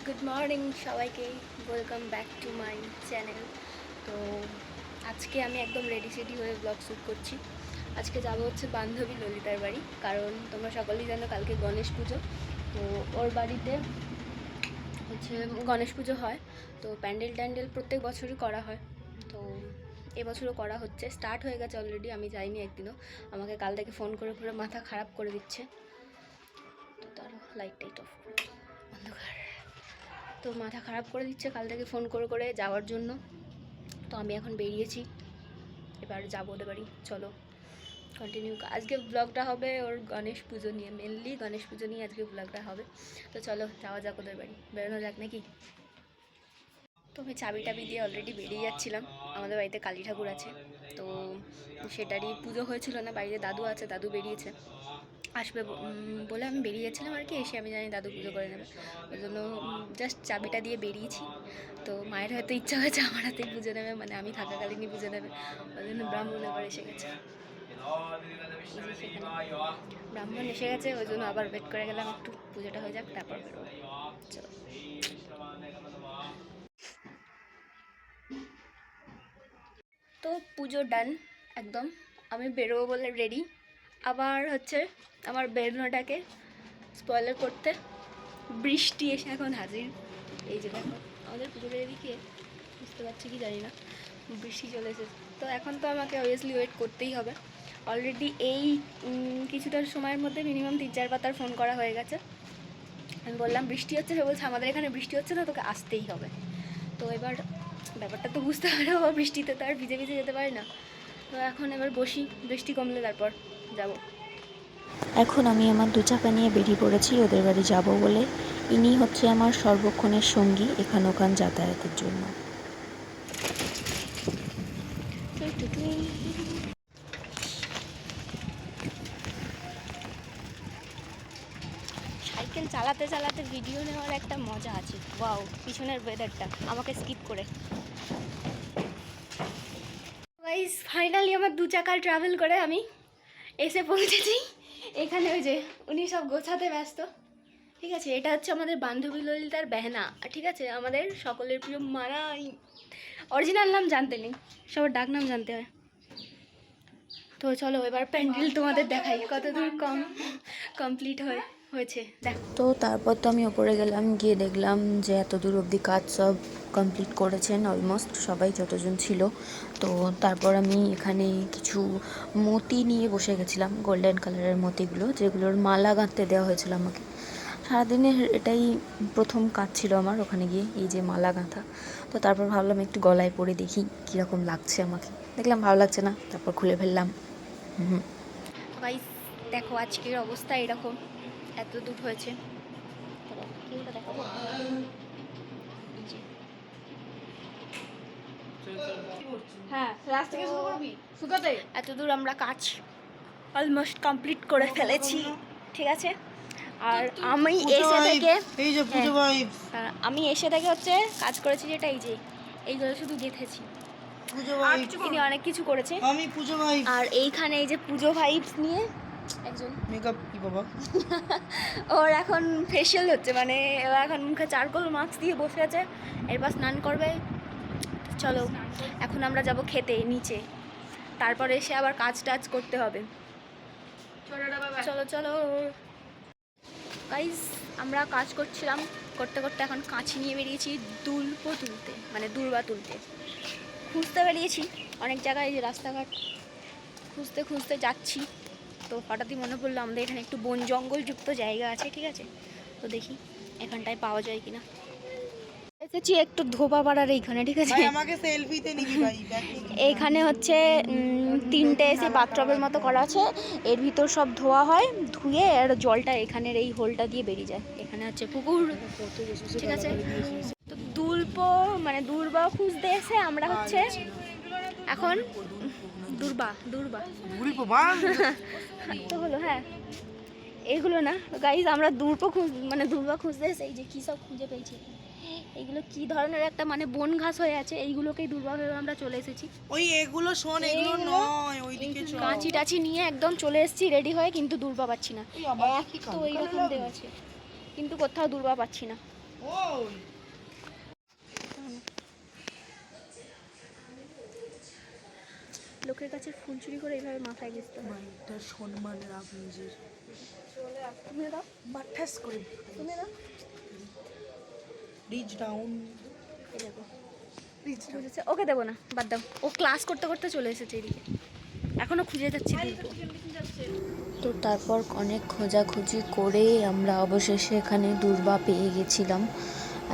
Good morning সবাইকে, welcome back to my channel. তো আজকে আমি একদম রেডি সেডি হয়ে ব্লগ শ্যুট করছি। আজকে যাবো হচ্ছে বান্ধবী ললিতার বাড়ি, কারণ তোমরা সকলেই জানো কালকে গণেশ পুজো। তো ওর বাড়িতে হচ্ছে গণেশ পুজো হয়, তো প্যান্ডেল ট্যান্ডেল প্রত্যেক বছরই করা হয়। তো এবছরও করা হচ্ছে, স্টার্ট হয়ে গেছে অলরেডি। আমি যাইনি একদিনও, আমাকে কাল থেকে ফোন করে পুরো মাথা খারাপ করে দিচ্ছে। তো তার লাইট টাইট অফ করে অন্ধকার, তো মাথা খারাপ করে দিচ্ছে কাল থেকে ফোন করে করে যাওয়ার জন্য। তো আমি এখন বেরিয়েছি, এবার যাবো ওদের বাড়ি। চলো কন্টিনিউ। আজকে ব্লগটা হবে ওর গণেশ পুজো নিয়ে, মেনলি গণেশ পুজো নিয়ে আজকে ব্লগটা হবে। তো চলো যাওয়া যাক ওদের বাড়ি, বেরোনো যাক নাকি। তো আমি চাবি টাবি দিয়ে অলরেডি বেরিয়ে যাচ্ছিলাম। আমাদের বাড়িতে কালী ঠাকুর আছে, তো সেটারই পুজো হয়েছিল না, বাড়িতে দাদু আছে, দাদু বেরিয়েছে আসবে বলে আমি বেরিয়ে গেছিলাম আর কি। এসে আমি জানি দাদু পুজো করে নেবে, ওই জন্য জাস্ট চাবিটা দিয়ে বেরিয়েছি। তো মায়ের হয়তো ইচ্ছা হয়েছে আমার হাতেই পুজো নেবে, মানে আমি থাকাকালীনই পুজো নেবে, ওই জন্য ব্রাহ্মণ এবার এসে গেছে। ব্রাহ্মণ এসে গেছে, ওই জন্য আবার ওয়েট করে গেলাম একটু, পুজোটা হয়ে যাক তারপর বেরোবো। চলো। তো পুজো ডান একদম, আমি বেরোবো বলে রেডি। আবার হচ্ছে আমার বেরোনোটাকে স্পয়লার করতে বৃষ্টি এসে এখন হাজির। এই যে দেখো আমাদের পুকুরের এদিকে, বুঝতে পারছি কি জানি না, বৃষ্টি চলে এসেছে। তো এখন তো আমাকে অবভিয়াসলি ওয়েট করতেই হবে। অলরেডি এই কিছুটা সময়ের মধ্যে মিনিমাম 3-4 পাতার ফোন করা হয়ে গেছে। আমি বললাম বৃষ্টি হচ্ছে, সে বলছে আমাদের এখানে বৃষ্টি হচ্ছে না, তোকে আসতেই হবে। তো এবার ব্যাপারটা তো বুঝতে পারো, বৃষ্টিতে তো আর ভিজে ভিজে যেতে পারি না। তো এখন এবার বসি, বৃষ্টি কমলে তারপর যাব। এখন আমি আমার 2 চাকা নিয়ে বেরিয়ে পড়েছি ওদের বাড়ি যাব বলে। ইনি হচ্ছে আমার সর্বক্ষণের সঙ্গী এখান ওখান যাতায়াতের জন্য। সাইকেল চালাতে চালাতে ভিডিও নেওয়ার একটা মজা আছে। ওয়াও, পিছনের ওয়েদারটা আমাকে স্কিপ করে। গাইস ফাইনালি আমার 2 চাকার ট্রাভেল করে আমি এসে পৌঁছেছি এখানে। ওই যে উনি সব গোছাতে ব্যস্ত। ঠিক আছে, এটা হচ্ছে আমাদের বান্ধবী ললিতার বেহনা, ঠিক আছে, আমাদের সকলের প্রিয় মানাই। অরিজিনাল নাম জানতে নেই, সবার ডাক নাম জানতে হয়। তো চলো এবার প্যান্ডেল তোমাদের দেখাই কতদূর কমপ্লিট হয়েছে দেখো। তো তারপর তো আমি ওপরে গেলাম, গিয়ে দেখলাম যে এত দূর অবধি কাজ সব কমপ্লিট করেছেন অলমোস্ট সবাই যতজন ছিল। তো তারপর আমি এখানে কিছু মতি নিয়ে বসে গেছিলাম, গোল্ডেন কালারের মতিগুলো, যেগুলোর মালা গাঁথতে দেওয়া হয়েছিল আমাকে। সারাদিনের এটাই প্রথম কাজ ছিল আমার ওখানে গিয়ে, এই যে মালা গাঁথা। তো তারপর ভাবলাম একটু গলায় পরে দেখি কীরকম লাগছে আমাকে, দেখলাম ভালো লাগছে না, তারপর খুলে ফেললাম। গাইস দেখো আজকের অবস্থা এরকম, এত দূর হয়েছে। দেখাবো, হ্যাঁ লাস্ট থেকে শুরু করবি শুকাতে। এত দূর আমরা কাজ অলমোস্ট কমপ্লিট করে ফেলেছি, ঠিক আছে। আর আমি এসে থেকে এই যে পুজো ভাইবস, আমি এসে থেকে হচ্ছে কাজ করেছি যেটা এই যে এইগুলো শুধু গেঁথেছি। পুজো ভাইবস তিনি অনেক কিছু করেছে। আমি পুজো ভাইবস আর এইখানে এই যে পুজো ভাইবস নিয়ে একজন মেকআপ কি বাবা, ওর এখন ফেশিয়াল হচ্ছে, মানে ও এখন মুখে চারকোল মাস্ক দিয়ে বসে আছে, এরপর স্নান করবে। চলো এখন আমরা যাব খেতে নিচে, তারপরে এসে আবার কাজ টাজ করতে হবে। চলো চলো গাইস, আমরা কাজ করছিলাম, করতে করতে এখন কাঁচি নিয়ে বেরিয়েছি দুলপো তুলতে, মানে দূর্বা তুলতে। খুঁজতে বেরিয়েছি অনেক জায়গায়, এই যে রাস্তাঘাট খুঁজতে খুঁজতে যাচ্ছি। তো হঠাৎই মনে পড়লো আমাদের এখানে একটু বন জঙ্গলযুক্ত জায়গা আছে, ঠিক আছে, তো দেখি এখানটায় পাওয়া যায় কিনা। এসেছি একটু ধোপা পাড়ার এইখানে, ঠিক আছে, ভাই আমাকে সেলফিতে নিবি ভাই। এইখানে হচ্ছে 3টে এসে বাথটবের মতো করা আছে, এর ভিতর সব ধোয়া হয়, ধুয়ে আর জলটা এখানের এই হোলটা দিয়ে বেরিয়ে যায়। এখানে হচ্ছে পুকুর, ঠিক আছে। তো দুলপো মানে দূর্বা খুঁজতে এসে আমরা হচ্ছে এখন দূর্বা তো হলো, হ্যাঁ এইগুলো না গাইজ, আমরা দূর্বা খুঁজতে এসে এই যে কী সব খুঁজে পেয়েছি। এইগুলো কি ধরনের একটা মানে বন ঘাস হয়ে আছে, এইগুলোকেই দুর্বা ভেবে আমরা চলে এসেছি। ওই এগুলো শোন, এগুলো নয়, ওইদিকে চল। কাঁচি টাচি নিয়ে একদম চলে এসেছি রেডি হয়ে, কিন্তু দুর্বা পাচ্ছি না। এক তো এইরকম দেওয়া আছে, কিন্তু কোথাও দুর্বা পাচ্ছি না। ওই লোকের কাছে ফুল চুরি করে এইভাবে মাথায় গেছতে হয়। এটা সম্মান রাখ নিজের। চলে আস, তুমি দাও, বাঠাস করে তুমি দাও। Reach down. এই দেখো রিচ ডাউন। বুঝেছে, ওকে দেবো না, বাদ দাও। ও ক্লাস করতে করতে চলে এসেছে এদিকে, এখনো খুঁজে যাচ্ছি দুটো। তো তারপর অনেক খোঁজাখুঁজি করে আমরা অবশেষে এখানে দুর্বা পেয়ে গেছিলাম।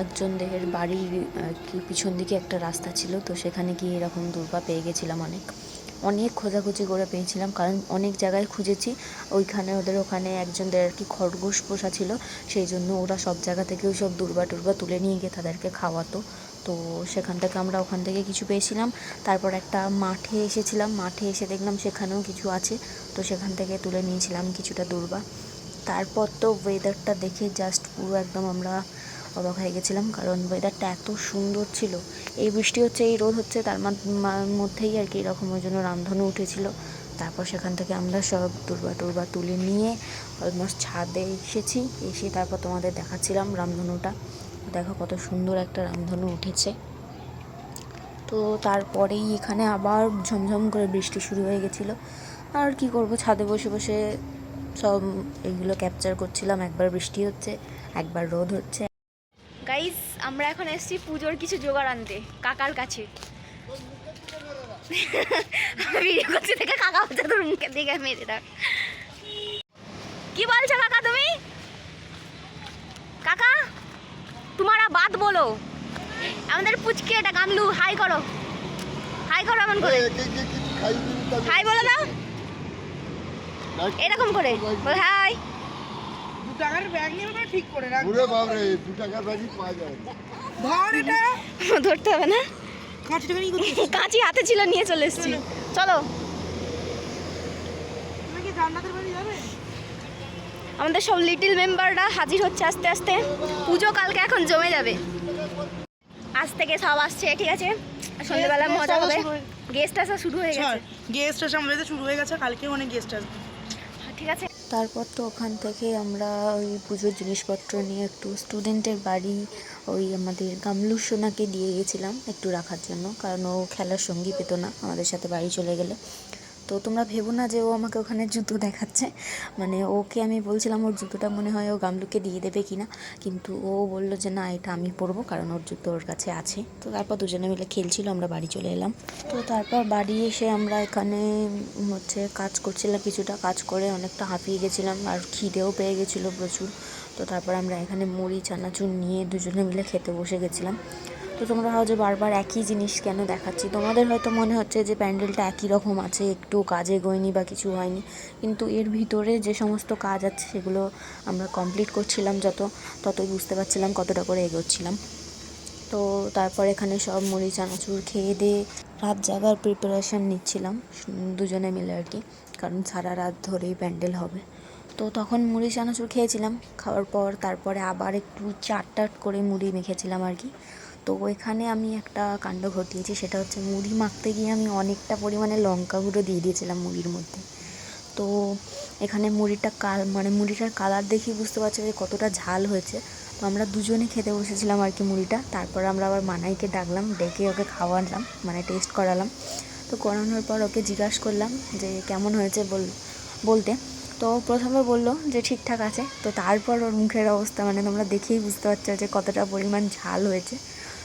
একজনদের বাড়ির আর কি পিছন দিকে একটা রাস্তা ছিল, তো সেখানে গিয়ে এরকম দুর্বা পেয়ে গেছিলাম। অনেক খোঁজাখুঁজি করে পেয়েছিলাম, কারণ অনেক জায়গায় খুঁজেছি। ওদের ওখানে একজনদের আর কি খরগোশ পোষা ছিল, সেই জন্য ওরা সব জায়গা থেকে ওই সব দুর্বা টুর্বা তুলে নিয়ে গিয়ে তাদেরকে খাওয়াতো। তো সেখান থেকে আমরা ওখান থেকে কিছু পেয়েছিলাম। তারপর একটা মাঠে এসেছিলাম, মাঠে এসে দেখলাম সেখানেও কিছু আছে, তো সেখান থেকে তুলে নিয়েছিলাম কিছুটা দুর্বা। তারপর তো ওয়েদারটা দেখে জাস্ট পুরো একদম আমরা অবাক হয়ে গেছিলাম, কারণ ওয়েদারটা এত সুন্দর ছিল। এই বৃষ্টি হচ্ছে, এই রোদ হচ্ছে, তার মধ্যেই আর কি এরকম, ওই জন্য রামধনু উঠেছিল। তারপর সেখান থেকে আমরা সব দুর্বা টুর্বা তুলে নিয়ে অলমোস্ট ছাদে এসেছি। এসে তারপর তোমাদের দেখাচ্ছিলাম রামধনুটা। দেখো কত সুন্দর একটা রামধনু উঠেছে। তো তারপরেই এখানে আবার ঝমঝম করে বৃষ্টি শুরু হয়ে গেছিলো। আর কি করব, ছাদে বসে বসে সব এইগুলো ক্যাপচার করছিলাম। একবার বৃষ্টি হচ্ছে, একবার রোদ হচ্ছে। গাইস, আমরা এখন এসেছি পুজোর কিছু জোগাড় আনতে কাকার কাছে। ভিডিও করছি থেকে কাকা হচ্ছে তোর মুখের দিকে মেরে রাখ। কি বলছো কাকা তুমি? কাকা তোমারা বাত বলো। আমাদের পুচকে এটা গামলু, হাই করো, হাই করো এমন করে, হাই বলে দাও এরকম করে, বল হাই। 2 টাকার ব্যাগ নিয়ে আমরা ঠিক করে রাখ। ওরে বাপ রে, 2 টাকার ব্যাগই পাওয়া যায়। ধর এটা। ধরতে হবে না, কাঁচিটা নিয়ে করতে। কাঁচি হাতে ছিল, নিয়ে চলে এসেছি। চলো, তুমি কি জান্নাতের বাড়ি যাবে? আমাদের সব লিটল মেম্বাররা হাজির হচ্ছে আস্তে আস্তে। পুজো কালকে এখন জমে যাবে। আজ থেকে সব আসছে, ঠিক আছে, সন্ধ্যেবেলা মজা হবে। গেস্ট আসা শুরু হয়ে গেছে, গেস্ট আসা আমাদের শুরু হয়ে গেছে, কালকেও অনেক গেস্ট আসবে। ঠিক আছে। তারপর তো ওখান থেকে আমরা ওই পুজোর জিনিসপত্র নিয়ে একটু স্টুডেন্টের বাড়ি ওই আমাদের গামলু সোনাকে দিয়ে গেছিলাম একটু রাখার জন্য, কারণ ও খেলার সঙ্গী পেত না আমাদের সাথে বাড়ি চলে গেলে। তো তোমরা ভেবো না যে ও আমাকে ওখানে জুতো দেখাচ্ছে, মানে ওকে আমি বলছিলাম ওর জুতোটা মনে হয় ও গামলুকে দিয়ে দেবে কিনা, কিন্তু ও বললো যে না, এটা আমি পরবো, কারণ ওর জুতো ওর কাছে আছে। তো তারপর দুজনে মিলে খেলছিল, আমরা বাড়ি চলে এলাম। তো তারপর বাড়ি এসে আমরা এখানে কাজ করছিলাম, কিছুটা কাজ করে অনেকটা হাঁপিয়ে গেছিলাম, আর খিদেও পেয়ে গেছিলো প্রচুর। তো তারপর আমরা এখানে মুড়ি চানাচুর নিয়ে দুজনে মিলে খেতে বসে গেছিলাম। তো তোমরা ভাবো যে বারবার একই জিনিস কেন দেখাচ্ছি, তোমাদের হয়তো মনে হচ্ছে যে প্যান্ডেলটা একই রকম আছে, একটু কাজে গয়নি বা কিছু হয়নি, কিন্তু এর ভিতরে যে সমস্ত কাজ আছে সেগুলো আমরা কমপ্লিট করছিলাম, ততই বুঝতে পারছিলাম কতটা করে এগোচ্ছিলাম। তো তারপর এখানে সব মুড়ি চানাচুর খেয়ে দিয়ে রাত জাগার প্রিপারেশান নিচ্ছিলাম দুজনে মিলে আর কি, কারণ সারা রাত ধরেই প্যান্ডেল হবে। তো তখন মুড়ি চানাচুর খেয়েছিলাম, খাওয়ার পর তারপরে আবার একটু চাট করে মুড়ি মেখেছিলাম আর কি। তো এখানে আমি একটা কাণ্ড ঘটিয়েছি, সেটা হচ্ছে মুড়ি মাখতে গিয়ে আমি অনেকটা পরিমাণে লঙ্কা গুঁড়ো দিয়ে দিয়েছিলাম মুড়ির মধ্যে। তো এখানে মুড়িটার কালার দেখেই বুঝতে পারছি যে কতটা ঝাল হয়েছে। তো আমরা দুজনে খেতে বসেছিলাম আর কি মুড়িটা। তারপর আমরা আবার মানাইকে ডাকলাম, ডেকে ওকে খাওয়ালাম, মানে টেস্ট করালাম। তো করানোর পর ওকে জিজ্ঞাসা করলাম যে কেমন হয়েছে বলতে। তো প্রথমে বললো যে ঠিকঠাক আছে। তো তারপর ওর মুখের অবস্থা মানে তোমরা দেখেই বুঝতে পারছো যে কতটা পরিমাণ ঝাল হয়েছে।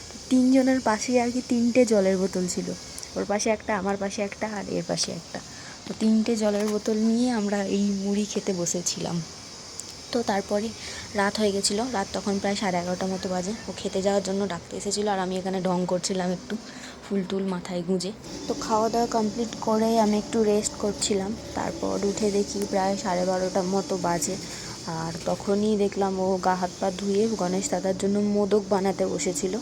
তো তিনজনের পাশেই আর কি 3টে জলের বোতল ছিল, ওর পাশে একটা, আমার পাশে একটা, আর এর পাশে একটা। তো 3টে জলের বোতল নিয়ে আমরা এই মুড়ি খেতে বসেছিলাম। তো তারপরে রাত হয়ে গেছিলো, রাত তখন প্রায় 11:30 মতো বাজে। ও খেতে যাওয়ার জন্য ডাকতে এসেছিলো, আর আমি এখানে ঢং করছিলাম একটু ফুল টুল মাথায় গুঁজে। তো খাওয়া দাওয়া কমপ্লিট করে আমি একটু রেস্ট করছিলাম। তারপর উঠে দেখি প্রায় 12:30 মতো বাজে, আর তখনই দেখলাম ও গা হাত পা ধুয়ে গণেশ দাদার জন্য মোদক বানাতে বসেছিল।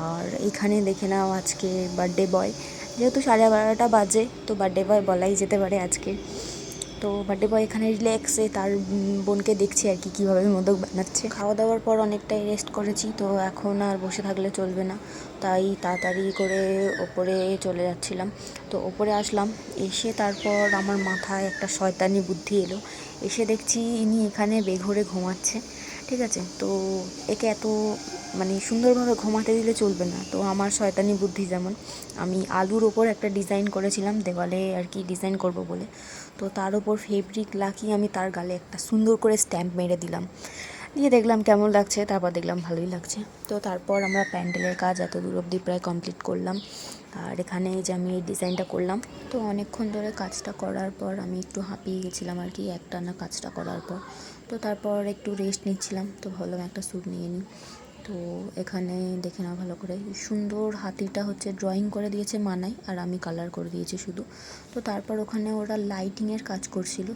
আর এখানে দেখে নাও আজকে বার্থডে বয়, যেহেতু 12:30 বাজে, তো বার্থডে বয় বলাই যেতে পারে আজকে। তো বার্থডে বয় এখানে রিল্যাক্সে তার বোনকে দেখছি আর কি কীভাবে মোদক বানাচ্ছে। খাওয়া দাওয়ার পর অনেকটাই রেস্ট করেছি, তো এখন আর বসে থাকলে চলবে না, তাই তাড়াতাড়ি করে ওপরে চলে যাচ্ছিলাম। তো ওপরে আসলাম, এসে তারপর আমার মাথায় একটা শয়তানি বুদ্ধি এলো। এসে দেখছি ইনি এখানে বেঘরে ঘুমাচ্ছে, ঠিক আছে, তো একে এত মানে সুন্দরভাবে ঘুমাতে দিলে চলবে না। তো আমার শয়তানি বুদ্ধি যেমন, আমি আলুর ওপর একটা ডিজাইন করেছিলাম দেওয়ালে আর কি, ডিজাইন করব বলে। তো তার ওপর ফেব্রিক লাগিয়ে আমি তার গালে একটা সুন্দর করে স্ট্যাম্প মেরে দিলাম, দিয়ে দেখলাম কেমন লাগছে। তারপর দেখলাম ভালোই লাগছে। তো তারপর আমরা প্যান্ডেলের কাজ এত দূর অবধি প্রায় কমপ্লিট করলাম। আর এখানে যে আমি এই ডিজাইনটা করলাম, তো অনেকক্ষণ ধরে কাজটা করার পর আমি একটু হাঁপিয়ে গেছিলাম আর কি, একটানা কাজটা করার পর। তো তারপর একটু রেস্ট নিচ্ছিলাম, তো ভাবলাম একটা স্যুট নিয়ে নিই। তো এখানে দেখে নাও ভালো করে, সুন্দর হাতিটা হচ্ছে ড্রয়িং করে দিয়েছে মানায়, আর আমি কালার করে দিয়েছি শুধু। তো তারপর ওখানে ওরা লাইটিংয়ের কাজ করছিল।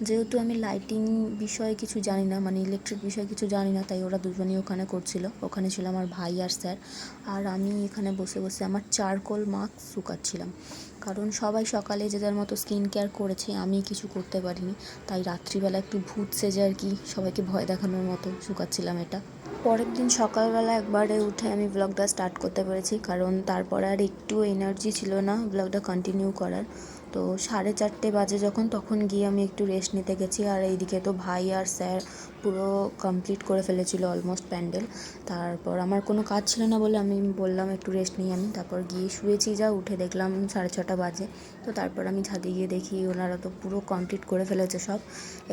যেহেতু আমি লাইটিং বিষয়ে কিছু জানি না, মানে ইলেকট্রিক বিষয়ে কিছু জানি না, তাই ওরা দুজনেই ওখানে করছিল। ওখানে ছিল আমার ভাই আর স্যার, আর আমি এখানে বসে বসে আমার চারকোল মাস্ক শুকাচ্ছিলাম। কারণ সবাই সকালে যে যার মতো স্কিন কেয়ার করেছে, আমি কিছু করতে পারিনি, তাই রাত্রিবেলা একটু ভূত সেজে আর কি সবাইকে ভয় দেখানোর মতো শুকাচ্ছিলাম এটা। পরের দিন সকালবেলা একবারে উঠে আমি ব্লগটা স্টার্ট করতে পেরেছি, কারণ তারপর আর একটু এনার্জি ছিল না ব্লগটা কন্টিনিউ করার। তো 4:30 বাজে যখন, তখন গিয়ে আমি একটু রেস্ট নিতে গেছি। আর এইদিকে তো ভাই আর স্যার পুরো কমপ্লিট করে ফেলেছিল অলমোস্ট প্যান্ডেল। তারপর আমার কোনো কাজ ছিল না বলে আমি বললাম একটু রেস্ট নিই আমি। তারপর গিয়ে শুয়েছি, যা উঠে দেখলাম 6:30 বাজে। তো তারপর আমি ছাদে গিয়ে দেখি ওনারা তো পুরো কমপ্লিট করে ফেলেছে সব।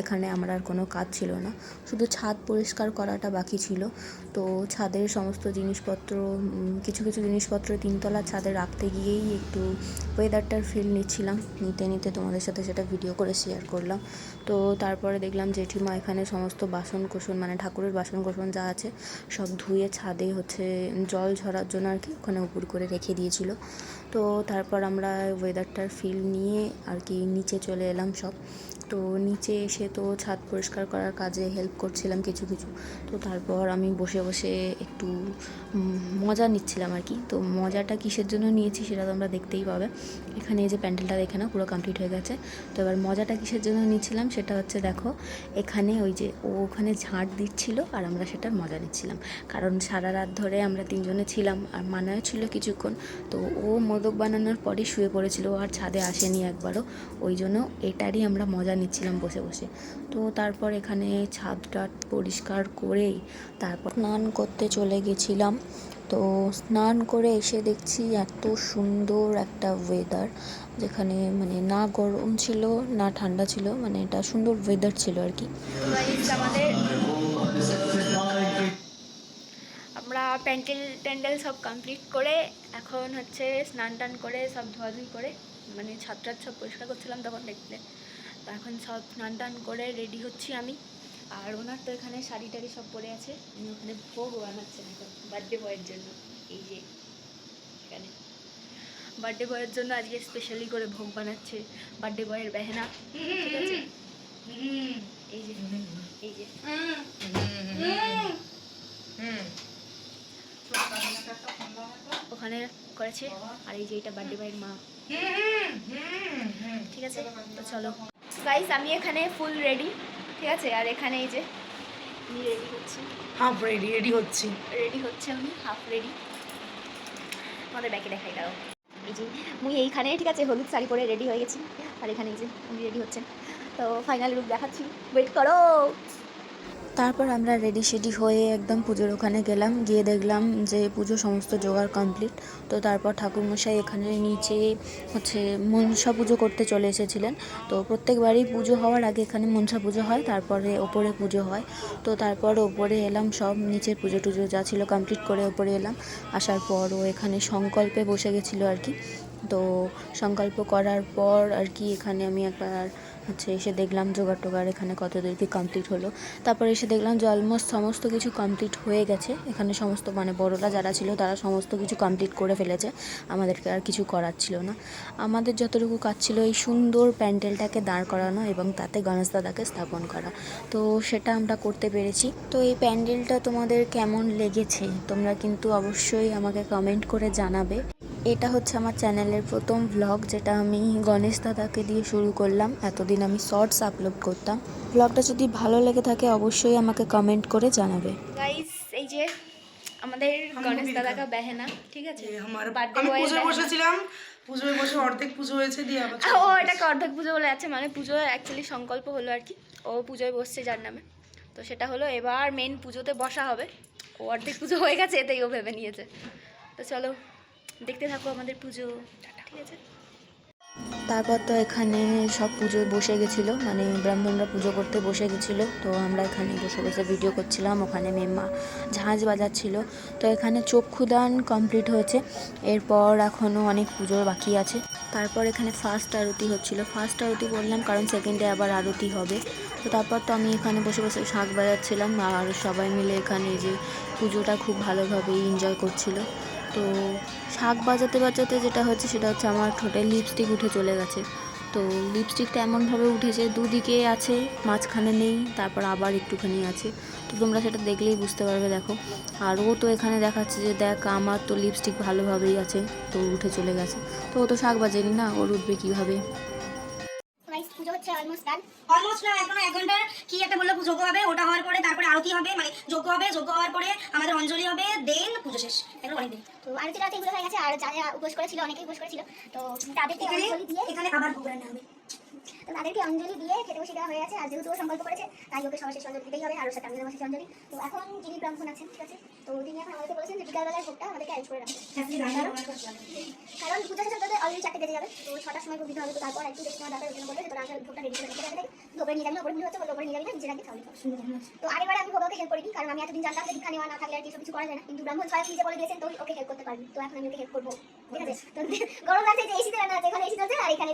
এখানে আমার আর কোনো কাজ ছিল না, শুধু ছাদ পরিষ্কার করাটা বাকি ছিল। তো ছাদের সমস্ত জিনিসপত্র, কিছু কিছু জিনিসপত্র 3তলা ছাদে রাখতে গিয়েই একটু ওয়েদারটার ফিল নিচ্ছিলাম। নিতে নিতে তোমাদের সাথে সেটা ভিডিও করে শেয়ার করলাম। তো তারপরে দেখলাম জেঠিমা এখানে সমস্ত বাসন কোসন, মানে ঠাকুরের বাসন কোসন যা আছে সব ধুয়ে ছাদে হচ্ছে জল ঝরার জন্য আর কি ওখানে উপর করে রেখে দিয়েছিল। তো তারপর আমরা ওয়েদারটার ফিল নিয়ে আর কি নিচে চলে এলাম সব। তো নিচে এসে তো ছাদ পরিষ্কার করার কাজে হেল্প করছিলাম কিছু কিছু। তো তারপর আমি বসে বসে একটু মজা নিচ্ছিলাম আর কি। তো মজাটা কিসের জন্য নিয়েছি সেটা তোমরা দেখতেই পাবে। এখানে এই যে প্যান্ডেলটা দেখে না পুরো কমপ্লিট হয়ে গেছে। তো এবার মজাটা কিসের জন্য নিচ্ছিলাম সেটা হচ্ছে, দেখো এখানে ওই যে ও ওখানে ঝাঁট দিচ্ছিল আর আমরা সেটার মজা নিচ্ছিলাম। কারণ সারা রাত ধরে আমরা 3জনে ছিলাম, আর মানায় ছিল কিছুক্ষণ। তো ও মোদক বানানোর পরে শুয়ে পড়েছিল, আর ছাদে আসেনি একবারও। ওই জন্য এটারই আমরা মজা নিচ্ছিলাম বসে বসে। তো তারপর এখানে ছাদটা পরিষ্কার করেই তারপর স্নান করতে চলে গেছিলাম। তো স্নান করে এসে দেখছি এত সুন্দর একটা ওয়েদার, যেখানে মানে না গরম ছিল না ঠান্ডা ছিল, মানে এটা সুন্দর ওয়েদার ছিল আর কি। আমরা প্যান্ডেল সব কমপ্লিট করে এখন হচ্ছে স্নান টান করে সব ধোয়াধুয়ি করে, মানে ছাদ টাদ সব পরিষ্কার করছিলাম তখন দেখলে। তো এখন সব স্নান টান করে রেডি হচ্ছি আমি। আর ওনার তো এখানে শাড়ি টাড়ি সব পরে আছে, উনি ওখানে ভোগ বানাচ্ছেন এখন বার্থডে বয়ের জন্য। এই যে এখানে বার্থডে বয়ের জন্য আজকে স্পেশালি করে ভোগ বানাচ্ছে বার্থডে বয়ের বেহেনা, ঠিক আছে? এই যে এই যে ওখানে করেছে। আর এই যে এটা বার্থডে বয়ের মা, ঠিক আছে? তো চলো গাইস, আমি এখানে ফুল রেডি, ঠিক আছে? আর এখানে এই যে আমি রেডি হচ্ছি, হাফ রেডি হচ্ছে আমি হাফ রেডি। আমাদের ব্যাকে দেখাই দাও, এই যে মুই এইখানে, ঠিক আছে, হলুদ শাড়ি পরে রেডি হয়ে গেছি। আর এখানে এই যে উনি রেডি হচ্ছেন। তো ফাইনাল লুক দেখাচ্ছি, ওয়েট করো। তারপর আমরা রেডি সেডি হয়ে একদম পুজোর ওখানে গেলাম, গিয়ে দেখলাম যে পুজো সমস্ত জোগাড় কমপ্লিট। তো তারপর ঠাকুরমশাই এখানে নিচে হচ্ছে মনসা পুজো করতে চলে এসেছিলেন। তো প্রত্যেকবারই পুজো হওয়ার আগে এখানে মনসা পুজো হয়, তারপরে ওপরে পুজো হয়। তো তারপর ওপরে এলাম, সব নিচের পুজো টুজো যা ছিল কমপ্লিট করে ওপরে এলাম। আসার পর ও এখানে সংকল্পে বসে গেছিলো আর কি। তো সংকল্প করার পর আর কি এখানে আমি একবার হচ্ছে এসে দেখলাম জোগাড় টোগাড় এখানে কত দূর কি কমপ্লিট হলো। তারপরে এসে দেখলাম যে অলমোস্ট সমস্ত কিছু কমপ্লিট হয়ে গেছে। এখানে সমস্ত মানে বড়রা যারা ছিল তারা সমস্ত কিছু কমপ্লিট করে ফেলেছে, আমাদেরকে আর কিছু করার ছিল না। আমাদের যতটুকু কাজ ছিল এই সুন্দর প্যান্ডেলটাকে দাঁড় করানো এবং তাতে গণেশ দাদাকে স্থাপন করা। তো সেটা আমরা করতে পেরেছি। তো এই প্যান্ডেলটা তোমাদের কেমন লেগেছে তোমরা কিন্তু অবশ্যই আমাকে কমেন্ট করে জানাবে। এটা হচ্ছে আমার চ্যানেলের প্রথম ভ্লগ, যেটা আমি গণেশ দাদাকে দিয়ে শুরু করলাম। এতদিন আমি শর্টস আপলোড করতাম। ভ্লগটা যদি ভালো লেগে থাকে অবশ্যই আমাকে কমেন্ট করে জানাবে। গাইস, এই যে আমাদের গণেশ দাদাকা বেহেনা, ঠিক আছে? আমার বার্থডে আমি বয়ের পুজোয় বসেছিলাম, পুজোয় বসে অর্ধেক পুজো হয়েছে দিয়ে আবার ও এটাকে অর্ধেক পুজো বলে আছে, মানে পুজো অ্যাকচুয়ালি সংকল্প হলো আর কি। ও পুজোয় বসছে যার নামে। তো সেটা হলো এবার মেন পুজোতে বসা হবে। ও অর্ধেক পুজো হয়ে গেছে, এতেই ও ভেবে নিয়েছে। তো চলো দেখতে থাকো আমাদের পুজো, ঠিক আছে। তারপর তো এখানে সব পুজোয় বসে গেছিলো, মানে ব্রাহ্মণরা পুজো করতে বসে গেছিলো। তো আমরা এখানে বসে বসে ভিডিও করছিলাম, ওখানে মেম্মা ঝাঁঝ বাজাচ্ছিল। তো এখানে চক্ষুদান কমপ্লিট হয়েছে, এরপর এখনও অনেক পুজোর বাকি আছে। তারপর এখানে ফার্স্ট আরতি হচ্ছিলো। ফার্স্ট আরতি বললাম কারণ সেকেন্ডে আবার আরতি হবে। তো তারপর তো আমি এখানে বসে বসে শাঁখ বাজাচ্ছিলাম, আর সবাই মিলে এখানে যে পুজোটা খুব ভালোভাবেই এনজয় করছিলো। তো শাঁখ বাজাতে বাজাতে যেটা হচ্ছে সেটা হচ্ছে আমার ঠোঁটে লিপস্টিক উঠে চলে গেছে। তো লিপস্টিকটা এমনভাবে উঠেছে, দুদিকে আছে, মাঝখানে নেই, তারপর আবার একটুখানি আছে। তো তোমরা সেটা দেখলেই বুঝতে পারবে, দেখো। আর ও তো এখানে দেখাচ্ছে যে দেখ আমার তো লিপস্টিক ভালোভাবেই আছে, তো উঠে চলে গেছে। তো ও তো শাঁখ বাজেনি না, ওর উঠবে কীভাবে। পুজো হচ্ছে অলমোস্ট না, এখনো 1 ঘন্টার কি একটা বললো যজ্ঞ হবে, ওটা হওয়ার পরে তারপরে আরতি হবে, মানে যজ্ঞ হবে, যজ্ঞ হওয়ার পরে আমাদের অঞ্জলি হবে, দেন পুজো শেষ। এখন অনেক দিন তো আরতি রাতে এগুলো হয়ে গেছে। আর যারা উপোস করেছিল, অনেকেই উপোস করেছিল, তো তাদেরকে অঞ্জলি দিয়ে এখানে আবার ভোগ রান্না হবে। তো তাদেরকে অঞ্জলি দিয়ে খেতে বসে দেওয়া হয়ে গেছে। আর যেহেতু ও সংকল্প করেছে, তাই ওকে সবার শেষ অঞ্জলি দিতেই হবে। আর ওর সাথে আমাদের শেষ অঞ্জলি। তো এখন যিনি ব্রাহ্মণ আছেন, ঠিক আছে, তো তিনি এখন আমাদেরকে বলেছেন যে বিকালবেলার ভোগটা আমাদেরকে অ্যারেঞ্জ করে রাখতে, কারণ পুজো শেষ হতে অলরেডি 4টে বেজে যাবে। তো 6টার সময় ভোগ দিতে হবে। তো তারপর একটু দেখতে হবে দরকার, ওই জন্য বলবে যে তোরা আগে ভোগটা রেডি করে রেখে দেবে। ওপরে নিয়ে যাবি না, ওপরে ভিড় হচ্ছে, ওপরে নিয়ে যাবি না, নিজের আগে খাওয়াবি। তো আগেরবারে আমি ভোগকে হেল্প করিনি, কারণ আমি এতদিন জানতাম যে দীক্ষা নেওয়া না থাকলে আর কিছু কিছু করা যায় না। কিন্তু ব্রাহ্মণ স্বয়ং নিজে বলে দিয়েছেন, তো ওকে হেল্প করতে পারবি। তো এখন আমি ওকে হেল্প করবো, ঠিক আছে। তো গরম লাগছে যে এসিতে রান্না হচ্ছে, এখানে এসি চলছে, আর এখানে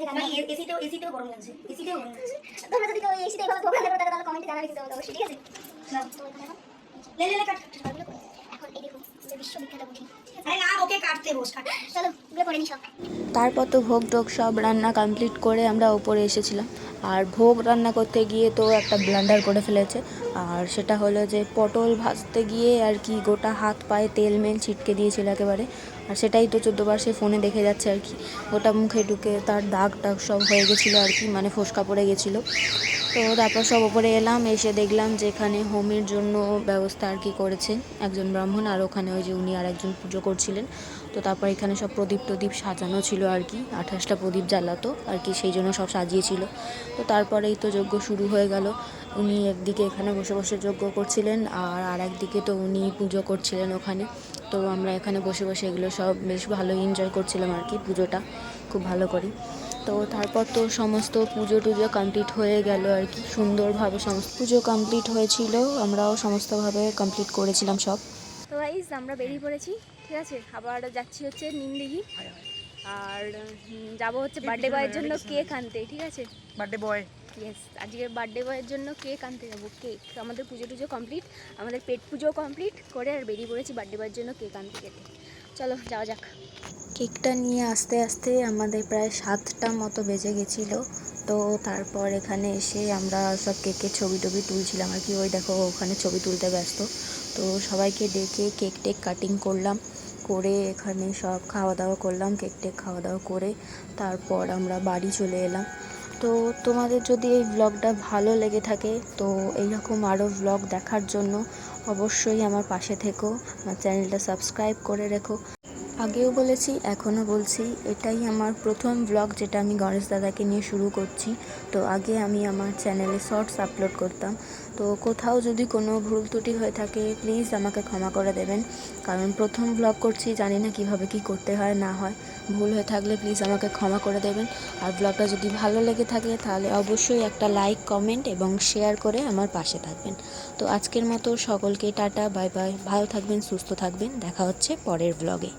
এসিতেও গরম লাগছে, এসিতেও গরম লাগছে। তোমরা যদি কেউ এসিতে এইভাবে ভোগ রান্না করো তাহলে কমেন্টে জানাবে কিন্তু অবশ্যই, ঠিক আছে। তো এখন এই দেখুন বিশ্ববিখ্যাত পুঁটি। আরে না, ওকে কাটতে বস, কাট, চলো এগুলো করে নি সব। তারপর তো ভোগ টোগ সব রান্না কমপ্লিট করে আমরা ওপরে এসেছিলাম। আর ভোগ রান্না করতে গিয়ে তো একটা ব্লান্ডার করে ফেলেছে, আর সেটা হলো যে পটল ভাজতে গিয়ে আর কি গোটা হাত পায়ে তেল মেল ছিটকে দিয়েছিল একেবারে। আর সেটাই তো 14বার সে ফোনে দেখে যাচ্ছে আর কি। ওটা মুখে ঢুকে তার দাগ টাগ সব হয়ে গেছিলো আর কি, মানে ফোসকা পড়ে গেছিলো। তো তারপর সব ওপরে এলাম, এসে দেখলাম যে এখানে হোমের জন্য ব্যবস্থা আর কি করেছে একজন ব্রাহ্মণ, আর ওখানে ওই যে উনি আর একজন পুজো করছিলেন। তো তারপর এখানে সব প্রদীপ টদীপ সাজানো ছিল আর কি, 28টা প্রদীপ জ্বালাতো আর কি, সেই জন্য সব সাজিয়েছিল। তো তারপরেই তো যজ্ঞ শুরু হয়ে গেল। উনি একদিকে এখানে বসে বসে যজ্ঞ করছিলেন, আর একদিকে তো উনি পুজো করছিলেন ওখানে। তো আমরা এখানে বসে বসে এগুলো সব বেশ ভালো এনজয় করছিলাম আর কি, পুজোটা খুব ভালো করি। তো তারপর তো সমস্ত পুজো টুজো কমপ্লিট হয়ে গেল আর কি, সুন্দরভাবে সমস্ত পুজো কমপ্লিট হয়েছিল, আমরাও সমস্তভাবে কমপ্লিট করেছিলাম সব। তো গাইস আমরা বেরিয়ে পড়েছি, ঠিক আছে। আবার যাচ্ছি হচ্ছে নিমদিঘি, আর যাবো হচ্ছে বার্থডে বয়ের জন্য কেক আনতে, ঠিক আছে। বার্থডে বয় ইয়েস, আজকে বার্থডে বয়ের জন্য কেক আনতে যাবো। কেক, আমাদের পুজো টুজো কমপ্লিট, আমাদের পেট পুজো কমপ্লিট করে আর বেরিয়ে পড়েছি বার্থডে বয়ের জন্য কেক আনতে যেতে। চলো যাওয়া যাক। কেকটা নিয়ে আস্তে আস্তে আমাদের প্রায় 7টা মতো বেজে গেছিলো। তো তারপর এখানে এসে আমরা সব কেকের ছবি টবি তুলছিলাম আর কি, ওই দেখো ওখানে ছবি তুলতে ব্যস্ত। তো সবাইকে ডেকে কেক টেক কাটিং করলাম, করে এখানে সব খাওয়া দাওয়া করলাম, কেক টেক খাওয়া দাওয়া করে তারপর আমরা বাড়ি চলে এলাম। তো তোমাদের যদি এই ব্লগটা ভালো লেগে থাকে, তো এইরকম আরও ব্লগ দেখার জন্য অবশ্যই আমার পাশে থেকো, আমার চ্যানেলটা সাবস্ক্রাইব করে রেখো। আগেও বলেছি, এখনও বলছি, এটাই আমার প্রথম ব্লগ যেটা আমি গণেশ দাদাকে নিয়ে শুরু করছি। তো আগে আমি আমার চ্যানেলে শর্টস আপলোড করতাম। তো কোথাও যদি কোনো ভুল ত্রুটি হয়ে থাকে প্লিজ আমাকে ক্ষমা করে দেবেন, কারণ প্রথম ব্লগ করছি, জানি না কিভাবে কি করতে হয় না হয়। ভুল হয়ে থাকলে প্লিজ আমাকে ক্ষমা করে দেবেন। আর ব্লগটা যদি ভালো লেগে থাকে তাহলে অবশ্যই একটা লাইক, কমেন্ট এবং শেয়ার করে আমার পাশে থাকবেন। তো আজকের মতো সকলকে টাটা, বাই বাই, ভালো থাকবেন, সুস্থ থাকবেন, দেখা হচ্ছে পরের ব্লগে।